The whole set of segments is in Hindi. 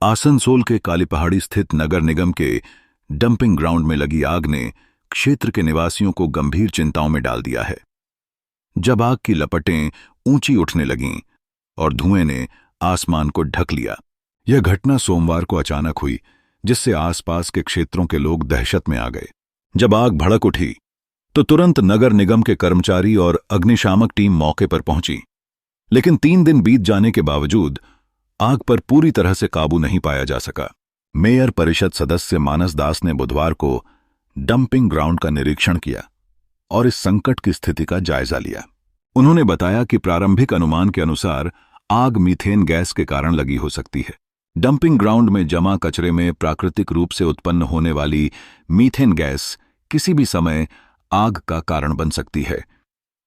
आसनसोल के काली पहाड़ी स्थित नगर निगम के डंपिंग ग्राउंड में लगी आग ने क्षेत्र के निवासियों को गंभीर चिंताओं में डाल दिया है। जब आग की लपटें ऊंची उठने लगीं और धुएं ने आसमान को ढक लिया। यह घटना सोमवार को अचानक हुई, जिससे आसपास के क्षेत्रों के लोग दहशत में आ गए। जब आग भड़क उठी तो तुरंत नगर निगम के कर्मचारी और अग्निशामक टीम मौके पर पहुंची, लेकिन 3 दिन बीत जाने के बावजूद आग पर पूरी तरह से काबू नहीं पाया जा सका। मेयर परिषद सदस्य मानस दास ने बुधवार को डंपिंग ग्राउंड का निरीक्षण किया और इस संकट की स्थिति का जायजा लिया। उन्होंने बताया कि प्रारंभिक अनुमान के अनुसार आग मीथेन गैस के कारण लगी हो सकती है। डंपिंग ग्राउंड में जमा कचरे में प्राकृतिक रूप से उत्पन्न होने वाली मीथेन गैस किसी भी समय आग का कारण बन सकती है,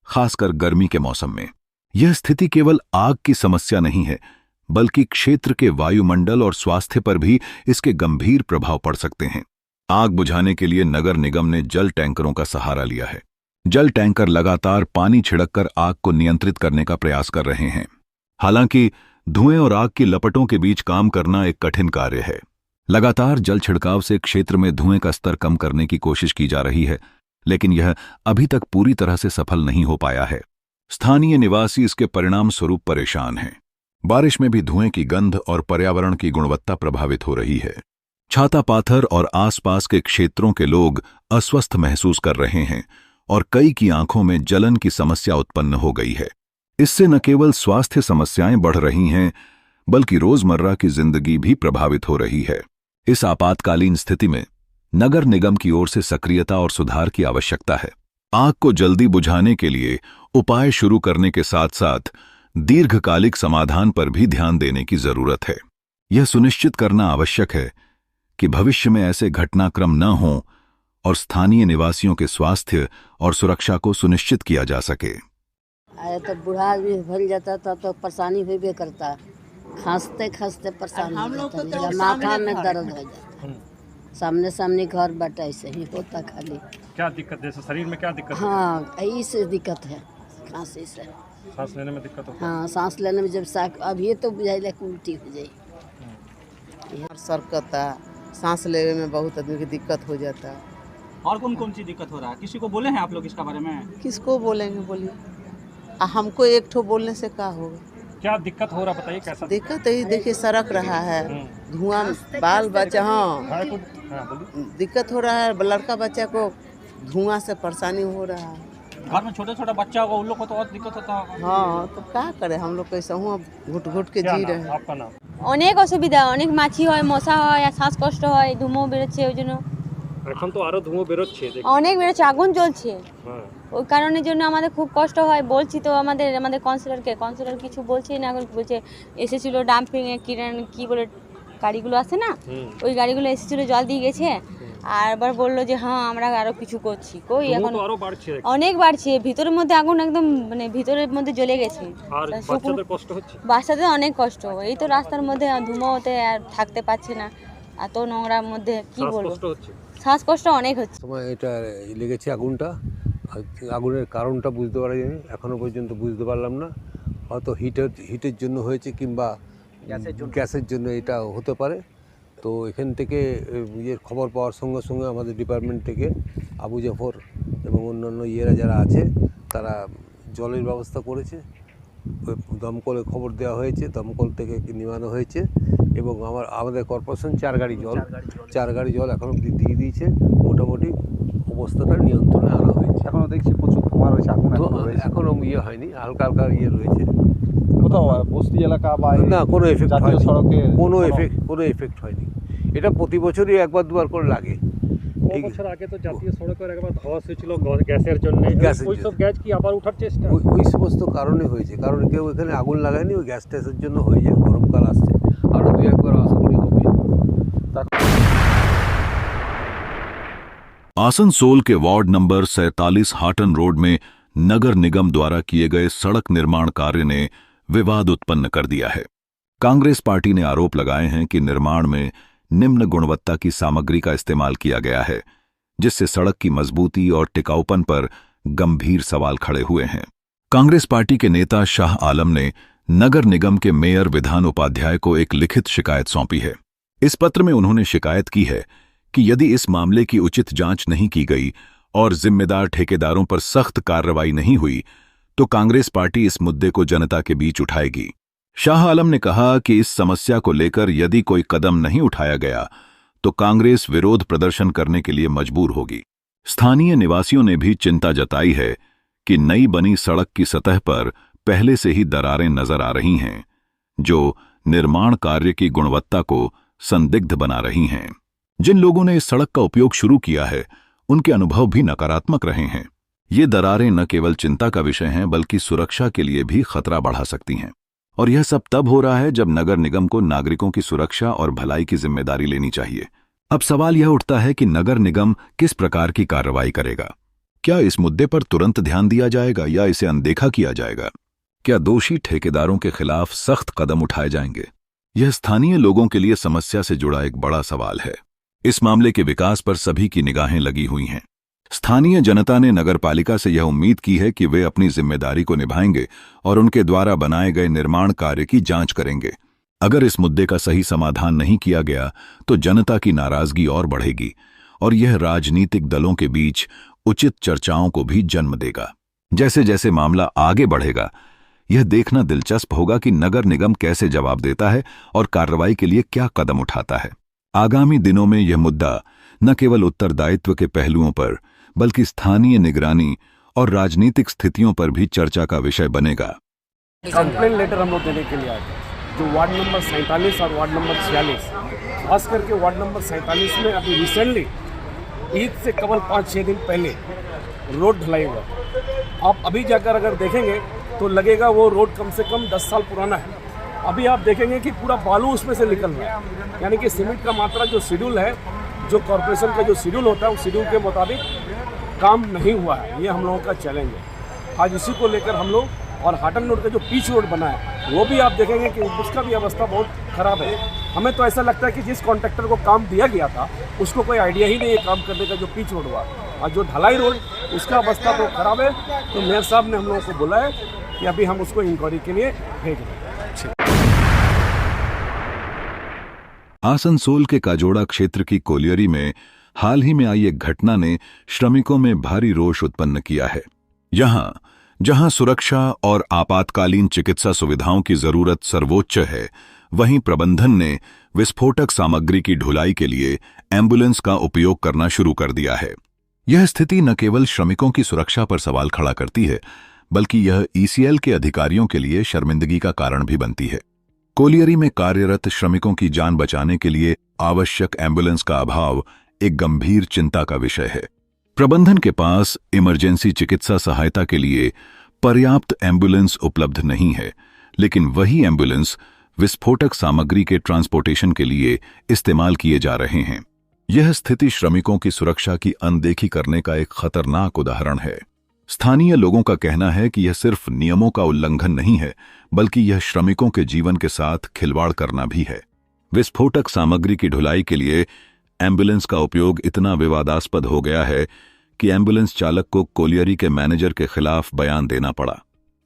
खासकर गर्मी के मौसम में। यह स्थिति केवल आग की समस्या नहीं है, बल्कि क्षेत्र के वायुमंडल और स्वास्थ्य पर भी इसके गंभीर प्रभाव पड़ सकते हैं। आग बुझाने के लिए नगर निगम ने जल टैंकरों का सहारा लिया है। जल टैंकर लगातार पानी छिड़ककर आग को नियंत्रित करने का प्रयास कर रहे हैं। हालांकि धुएं और आग की लपटों के बीच काम करना एक कठिन कार्य है। लगातार जल छिड़काव से क्षेत्र में धुएं का स्तर कम करने की कोशिश की जा रही है, लेकिन यह अभी तक पूरी तरह से सफल नहीं हो पाया है। स्थानीय निवासी इसके परिणाम स्वरूप परेशान हैं। बारिश में भी धुएं की गंध और पर्यावरण की गुणवत्ता प्रभावित हो रही है। छाता पाथर और आसपास के क्षेत्रों के लोग अस्वस्थ महसूस कर रहे हैं और कई की आंखों में जलन की समस्या उत्पन्न हो गई है। इससे न केवल स्वास्थ्य समस्याएं बढ़ रही हैं, बल्कि रोजमर्रा की जिंदगी भी प्रभावित हो रही है। इस आपातकालीन स्थिति में नगर निगम की ओर से सक्रियता और सुधार की आवश्यकता है। आग को जल्दी बुझाने के लिए उपाय शुरू करने के साथ साथ दीर्घकालिक समाधान पर भी ध्यान देने की जरूरत है। यह सुनिश्चित करना आवश्यक है कि भविष्य में ऐसे घटनाक्रम न हों और स्थानीय निवासियों के स्वास्थ्य और सुरक्षा को सुनिश्चित किया जा सके। तो बूढ़ा भी भर जाता था तो परेशानी भी करता, खांसते खांसते परेशानी हो जाता, माथा में दर्द हो जाता। सामने सामने घर बैठा ऐसे ही होता। खाली क्या दिक्कत है शरीर में? क्या दिक्कत? हाँ, इससे दिक्कत है, खांसी से। सांस लेने में दिक्कत होती है? हाँ, सांस लेने में जब अभी तो बुझाइले उल्टी हो जाए। सरकता, सांस लेने में बहुत आदमी की दिक्कत हो जाता है। और कौन कौन सी दिक्कत हो रहा है? किसी को बोले हैं आप लोग इसका बारे में? किसको बोलेंगे, बोलिए। हमको एक ठो बोलने से क्या होगा? क्या दिक्कत हो रहा बताइए, कैसा दिक्कत है? देखिए सड़क रहा है, धुआं, बाल बच्चा। हाँ, दिक्कत हो रहा है। लड़का बच्चा को धुआं से परेशानी हो रहा है। घर में छोटे छोटा बच्चा होगा, उन लोग को तो और दिक्कत होता होगा। हाँ, तो क्या करें, हम लोग कैसे हुआ घुट घुट के जी रहे हैं। आपका नाम? অনেক অসুবিধা, অনেক মাছি হয়, মশা হয়, আর শ্বাসকষ্ট হয়, ধুমো বেরোচ্ছে। ওই জন্য এখন তো আরো ধুঁয়ো বেরোচ্ছে, অনেক বেরোচ্ছে, আগুন জ্বলছে। হ্যাঁ, ওই কারণের জন্য আমাদের খুব কষ্ট হয়। বলছি তো আমাদের কাউন্সিলর কিছু বলছেই না। এখন বলছে এসেছিল ডাম্পিং এ কি বলে গাড়িগুলো আসে না, ওই গাড়িগুলো এসেছিল, জল দিয়ে গেছে। আর আবার বললো যে হ্যাঁ আমরা আরো কিছু করছি। কই এখন আরো বাড়ছে, অনেক বাড়ছে। ভিতরের মধ্যে আগুন একদম মানে ভিতরের মধ্যে জ্বলে গেছে। আর বাচ্চাদের কষ্ট হচ্ছে, বাচ্চাদের অনেক কষ্ট। এই তো রাস্তার মধ্যে ধুমোতে আর থাকতে পারছে না, এত নোংরার মধ্যে কি বলবো, শ্বাসকষ্ট অনেক হচ্ছে। সময় এটা লেগেছে আগুনটা, আগুনের কারণটা বুঝতে পারা যায়নি, এখনো পর্যন্ত বুঝতে পারলাম না। হয়তো হিটের জন্য হয়েছে কিংবা গ্যাসের জন্য এটা হতে পারে। তো এখান থেকে খবর পাওয়ার সঙ্গে সঙ্গে আমাদের ডিপার্টমেন্ট থেকে আবু জাফর এবং অন্যান্য যারা আছে তারা জলের ব্যবস্থা করেছে। দমকলে খবর দেওয়া হয়েছে, দমকল থেকে নেওয়ানো হয়েছে এবং আমাদের কর্পোরেশন 4 গাড়ি জল এখন অবধি দিয়ে দিয়েছে। মোটামুটি অবস্থাটা নিয়ন্ত্রণে আনা হয়েছে। এখনও দেখছি প্রচুর ধোঁয়া রয়েছে, আগুন এখনও হয়নি, হালকা হালকা রয়েছে। কোথাও বস্তি এলাকা বা না, কোনো এফেক্ট জাতীয় সড়কে কোনো এফেক্ট হয়নি। এটা প্রতি বছরই একবার দুবার করে লাগে। কয়েক বছর আগে তো জাতীয় সড়কের একবার ধস হয়েছিল গ্যাসের জন্য। ওই সব গ্যাস কি আবার ওঠার চেষ্টা? ওই সমস্ত কারণে হয়েছে, কারণ কেউ এখানে আগুন লাগায়নি। ওই গ্যাস ট্যাসের জন্য হয়ে যায়। গরমকাল আসছে, আরও 2-1 বার আশা করি হবে। आसनसोल के वार्ड नंबर 47 हाटन रोड में नगर निगम द्वारा किए गए सड़क निर्माण कार्य ने विवाद उत्पन्न कर दिया है। कांग्रेस पार्टी ने आरोप लगाए हैं कि निर्माण में निम्न गुणवत्ता की सामग्री का इस्तेमाल किया गया है, जिससे सड़क की मजबूती और टिकाऊपन पर गंभीर सवाल खड़े हुए हैं। कांग्रेस पार्टी के नेता शाह आलम ने नगर निगम के मेयर विधान उपाध्याय को एक लिखित शिकायत सौंपी है। इस पत्र में उन्होंने शिकायत की है कि यदि इस मामले की उचित जांच नहीं की गई और जिम्मेदार ठेकेदारों पर सख्त कार्रवाई नहीं हुई तो कांग्रेस पार्टी इस मुद्दे को जनता के बीच उठाएगी। शाह आलम ने कहा कि इस समस्या को लेकर यदि कोई कदम नहीं उठाया गया तो कांग्रेस विरोध प्रदर्शन करने के लिए मजबूर होगी। स्थानीय निवासियों ने भी चिंता जताई है कि नई बनी सड़क की सतह पर पहले से ही दरारें नजर आ रही हैं, जो निर्माण कार्य की गुणवत्ता को संदिग्ध बना रही हैं। जिन लोगों ने इस सड़क का उपयोग शुरू किया है उनके अनुभव भी नकारात्मक रहे हैं। ये दरारें न केवल चिंता का विषय हैं बल्कि सुरक्षा के लिए भी खतरा बढ़ा सकती हैं। और यह सब तब हो रहा है जब नगर निगम को नागरिकों की सुरक्षा और भलाई की जिम्मेदारी लेनी चाहिए। अब सवाल यह उठता है कि नगर निगम किस प्रकार की कार्रवाई करेगा। क्या इस मुद्दे पर तुरंत ध्यान दिया जाएगा या इसे अनदेखा किया जाएगा? क्या दोषी ठेकेदारों के खिलाफ सख्त कदम उठाए जाएंगे? यह स्थानीय लोगों के लिए समस्या से जुड़ा एक बड़ा सवाल है। इस मामले के विकास पर सभी की निगाहें लगी हुई हैं। स्थानीय जनता ने नगरपालिका से यह उम्मीद की है कि वे अपनी जिम्मेदारी को निभाएंगे और उनके द्वारा बनाए गए निर्माण कार्य की जांच करेंगे। अगर इस मुद्दे का सही समाधान नहीं किया गया तो जनता की नाराजगी और बढ़ेगी और यह राजनीतिक दलों के बीच उचित चर्चाओं को भी जन्म देगा। जैसे जैसे मामला आगे बढ़ेगा, यह देखना दिलचस्प होगा कि नगर निगम कैसे जवाब देता है और कार्रवाई के लिए क्या कदम उठाता है। आगामी दिनों में यह मुद्दा न केवल उत्तरदायित्व के पहलुओं पर बल्कि स्थानीय निगरानी और राजनीतिक स्थितियों पर भी चर्चा का विषय बनेगा। कंप्लेन लेटर हम लोग देने के लिए आए थे, जो वार्ड नंबर 47 और वार्ड नंबर 46, खास करके वार्ड नंबर 47 में अभी रिसेंटली ईद से केवल 5-6 दिन पहले रोड ढलाई हुआ। आप अभी जाकर अगर देखेंगे तो लगेगा वो रोड कम से कम 10 साल पुराना है। अभी आप देखेंगे कि पूरा बालू उसमें से निकल रहा है, यानी कि सीमेंट का मात्रा जो शेड्यूल है, जो कॉरपोरेशन का जो शेड्यूल होता है उस शेड्यूल के मुताबिक काम नहीं हुआ है। ये हम लोगों का चैलेंज है। आज इसी को लेकर हम लोग, और हाटन रोड का जो पीच रोड बना है वो भी आप देखेंगे कि उसका भी अवस्था बहुत ख़राब है। हमें तो ऐसा लगता है कि जिस कॉन्ट्रैक्टर को काम दिया गया था उसको कोई आइडिया ही नहीं है काम करने का, जो पीच रोड हुआ। और जो ढलाई रोड उसका अवस्था तो ख़राब है। तो मेयर साहब ने हम लोगों को बोला है कि अभी हम उसको इंक्वायरी के लिए भेज रहे हैं। आसनसोल के काजोड़ा क्षेत्र की कोलियरी में हाल ही में आई एक घटना ने श्रमिकों में भारी रोष उत्पन्न किया है। जहां सुरक्षा और आपातकालीन चिकित्सा सुविधाओं की जरूरत सर्वोच्च है, वहीं प्रबंधन ने विस्फोटक सामग्री की ढुलाई के लिए एम्बुलेंस का उपयोग करना शुरू कर दिया है। यह स्थिति न केवल श्रमिकों की सुरक्षा पर सवाल खड़ा करती है बल्कि यह ईसीएल के अधिकारियों के लिए शर्मिंदगी का कारण भी बनती है। कोलियरी में कार्यरत श्रमिकों की जान बचाने के लिए आवश्यक एम्बुलेंस का अभाव एक गंभीर चिंता का विषय है। प्रबंधन के पास इमरजेंसी चिकित्सा सहायता के लिए पर्याप्त एम्बुलेंस उपलब्ध नहीं है, लेकिन वही एम्बुलेंस विस्फोटक सामग्री के ट्रांसपोर्टेशन के लिए इस्तेमाल किए जा रहे हैं। यह स्थिति श्रमिकों की सुरक्षा की अनदेखी करने का एक खतरनाक उदाहरण है। स्थानीय लोगों का कहना है कि यह सिर्फ नियमों का उल्लंघन नहीं है बल्कि यह श्रमिकों के जीवन के साथ खिलवाड़ करना भी है। विस्फोटक सामग्री की ढुलाई के लिए एम्बुलेंस का उपयोग इतना विवादास्पद हो गया है कि एम्बुलेंस चालक को कोलियरी के मैनेजर के खिलाफ बयान देना पड़ा।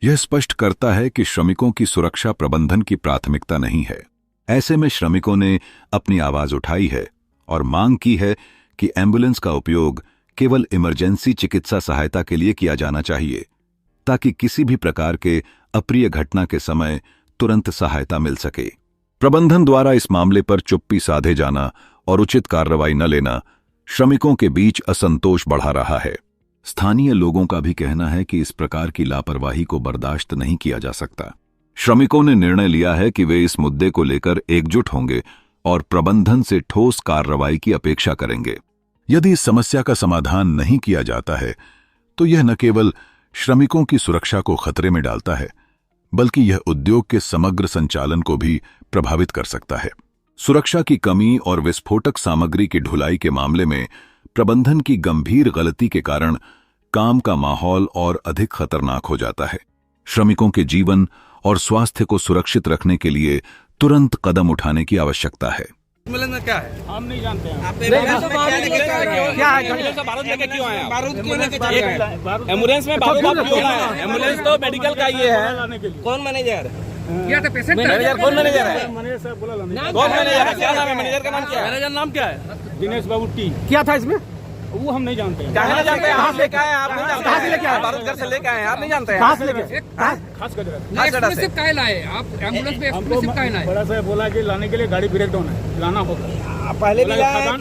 यह स्पष्ट करता है कि श्रमिकों की सुरक्षा प्रबंधन की प्राथमिकता नहीं है। ऐसे में श्रमिकों ने अपनी आवाज उठाई है और मांग की है कि एम्बुलेंस का उपयोग केवल इमरजेंसी चिकित्सा सहायता के लिए किया जाना चाहिए, ताकि किसी भी प्रकार के अप्रिय घटना के समय तुरंत सहायता मिल सके। प्रबंधन द्वारा इस मामले पर चुप्पी साधे जाना और उचित कार्रवाई न लेना श्रमिकों के बीच असंतोष बढ़ा रहा है। स्थानीय लोगों का भी कहना है कि इस प्रकार की लापरवाही को बर्दाश्त नहीं किया जा सकता। श्रमिकों ने निर्णय लिया है कि वे इस मुद्दे को लेकर एकजुट होंगे और प्रबंधन से ठोस कार्रवाई की अपेक्षा करेंगे। यदि इस समस्या का समाधान नहीं किया जाता है तो यह न केवल श्रमिकों की सुरक्षा को खतरे में डालता है बल्कि यह उद्योग के समग्र संचालन को भी प्रभावित कर सकता है। सुरक्षा की कमी और विस्फोटक सामग्री की ढुलाई के मामले में प्रबंधन की गंभीर गलती के कारण काम का माहौल और अधिक खतरनाक हो जाता है। श्रमिकों के जीवन और स्वास्थ्य को सुरक्षित रखने के लिए तुरंत कदम उठाने की आवश्यकता है। एम्बुलेंस में क्या है हम नहीं जानते हैं। क्या है बारूद लेके क्यों आए? बारूद क्यों लेके चले गए? एम्बुलेंस में बारूद क्यों लाए? एम्बुलेंस तो मेडिकल का ये है। कौन मैनेजर? क्या था पेशेंट मैनेजर कौन मैनेजर है मैनेजर साहब बोला लाने कौन मैनेजर है क्या नाम है मैनेजर का नाम क्या है मैनेजर नाम क्या है दिनेश बाबू टी क्या था इसमें? वो हम नहीं जानते हैं। कहाँ जानते हैं आप लेके आए आप नहीं जानते कहाँ से लेके आए भारत घर से लेके आए आप नहीं जानते कहाँ से लेके? खास कर एक्सप्रेसिव काहे लाए आप एम्बुलेंस में एक्सप्रेसिव काहे लाए बड़ा साहब बोला कि लाने के लिए गाड़ी ब्रेक डाउन है, लाना होगा। पहले भी लाया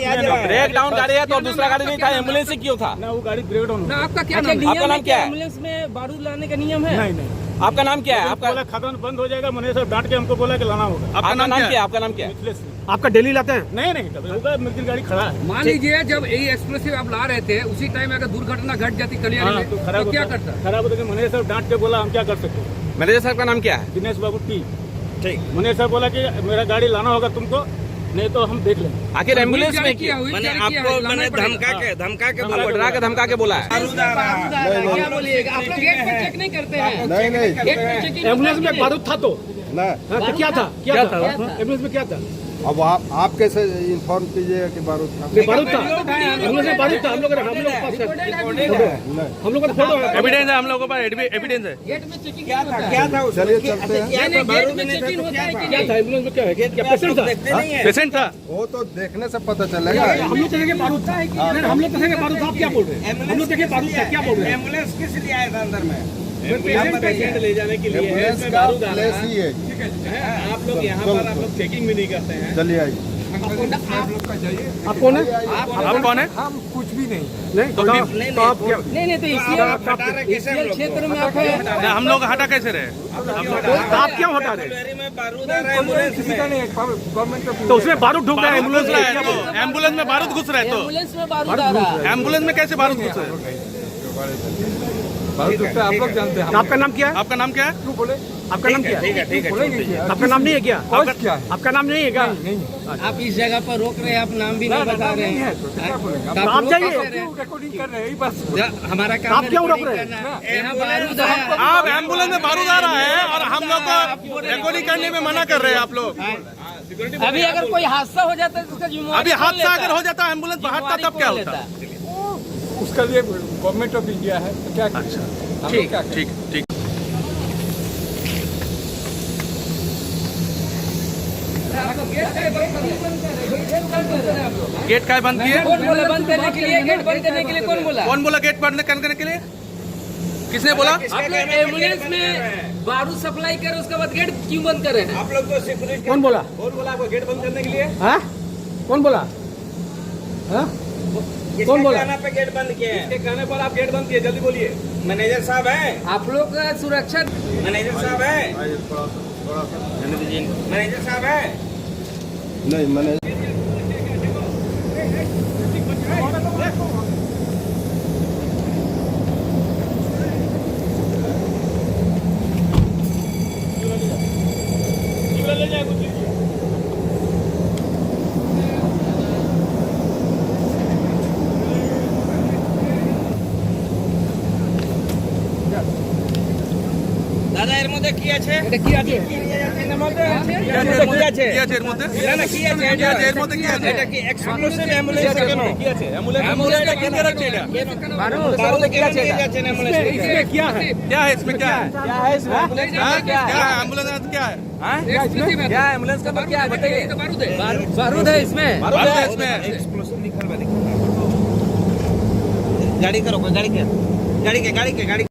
ब्रेक डाउन गाड़ी है तो दूसरा गाड़ी नहीं था एम्बुलेंस ही क्यों था ना वो गाड़ी ब्रेक डाउन ना आपका क्या नाम आपका नाम क्या है एम्बुलेंस में बारूद लाने का नियम है नहीं नहीं आपका नाम क्या है आपका बोला खदान बंद हो जाएगा, मैंने सब डांट के हमको बोला कि लाना होगा। आपका नाम क्या है आपका नाम क्या है मिथिलेश सिंह। आपका डेली लाते हैं? नहीं नहीं तब होगा मिथिल गाड़ी खड़ा है। मान लीजिए जब यही एक्सप्रेसिव आप ला रहे थे उसी टाइम अगर दुर्घटना घट जाती कल्याण में तो खराब तो क्या होता करता खराब होता है। मैंने सब डांट के बोला हम क्या कर सकते हैं। मैनेजर साहब का नाम क्या है दिनेश बाबू टी ठीक मैंने सब बोला कि मेरा गाड़ी लाना होगा तुमको, नहीं तो हम देख लेंगे। आखिर एम्बुलेंस में क्या मैंने आपको मैंने धमका के डरा के धमका के बोला है क्या बोलिएगा आप लोग गेट पे चेक नहीं करते हैं नहीं नहीं गेट पे चेकिंग एम्बुलेंस में बारूद था तो? ना हाँ, तो क्या था? क्या था एम्बुलेंस में? क्या था? अब आप कैसे इन्फॉर्म कीजिएगा कि बारूद था? नहीं, बारूद था एम्बुलेंस में, बारूद था। हम लोग के पास हम लोग का फोटो है, एविडेंस है हम लोगों के पास एविडेंस है गेट में चेकिंग क्या था चलिए चलते हैं। गेट में चेकिंग होता है कि क्या था एम्बुलेंस में? क्या है? क्या पेशेंट था? पेशेंट था वो तो देखने से पता चलेगा। हम लोग देखेंगे बारूद था, हम लोग देखेंगे बारूद था। आप क्या बोल रहे हैं? हम लोग देखेंगे बारूद था, क्या बोल रहे हैं? एम्बुलेंस किस लिए आया था अंदर में पेशेंट ले जाने के लिए एम्बुलेंस का प्लेस ही है। आप लोग यहाँ पर आप लोग चेकिंग भी नहीं करते हैं चलिए आइए। आप कौन है? आप कौन है हम कुछ भी नहीं। नहीं तो आप क्या? नहीं तो इसी क्षेत्र में आप है हम लोग हटा कैसे रहे आप क्यों हटा रहे? बारूद आ रहा है एम्बुलेंस में गवर्नमेंट तो उसमें बारूद ढूंढ रहा है एम्बुलेंस में? एम्बुलेंस में बारूद घुस रहे तो एम्बुलेंस में बारूद आ रहा है एम्बुलेंस में कैसे बारूद घुस रहे आप लोग जानते हैं। आपका नाम क्या है? आपका नाम क्या है क्यों बोले? आपका नाम क्या है? ठीक है आपका नाम नहीं है क्या? क्या है? आपका नाम नहीं है क्या? आप इस जगह पर रोक रहे हैं आप नाम भी नहीं बता रहे हैं क्या बोलेंगे? तो आप जाइए। रिकॉर्डिंग कर रहे हैं बस। हमारा काम आप क्यों रोक रहे हैं? यहाँ बारूद आया आप एम्बुलेंस में बारूद आ रहा है और हम लोग को रिकॉर्डिंग करने में मना कर रहे हैं आप लोग अभी अगर कोई हादसा हो जाता है तो उसका जिम्मेवार अभी हादसा अगर हो जाता एम्बुलेंस बाहर था तब क्या होता उसका लिए गवर्नमेंट ऑफ इंडिया है तो क्या? अच्छा ठीक ठीक ठीक गेट का बंद किए कौन बोला बंद करने के लिए गेट बंद करने के लिए कौन बोला गेट बंद करने के लिए किसने बोला आप लोग एम्बुलेंस में बारूद सप्लाई कर उसके बाद गेट क्यों बंद कर रहे हैं आप लोग तो सिक्योरिटी कौन बोला? आपको गेट बंद करने के लिए हाँ? कौन बोला? हाँ? कौन बोला? पे गेट बंद किए हैं इसके कहने पर आप गेट बंद किए जल्दी बोलिए मैनेजर साहब हैं आप लोग का सुरक्षा मैनेजर साहब हैं मैनेजर साहब हैं नहीं मैंने দাদা এর মধ্যে কি আছে এটা কি আছে এর মধ্যে কি আছে এর মধ্যে না না কি আছে এর মধ্যে কি আছে এটা কি এক্সক্লুসিভ অ্যাম্বুলেন্স কেন কি আছে অ্যাম্বুলেন্স এটা কেন রাখছে এটা বারো কি আছে অ্যাম্বুলেন্স इसमें क्या है? क्या है इसमें क्या है क्या है एम्बुलेंस में क्या है क्या है एम्बुलेंस का क्या है बताइए बारूद है इसमें बारूद है इसमें एक्सप्लोसिव लिखा हुआ गाड़ी करो गाड़ी के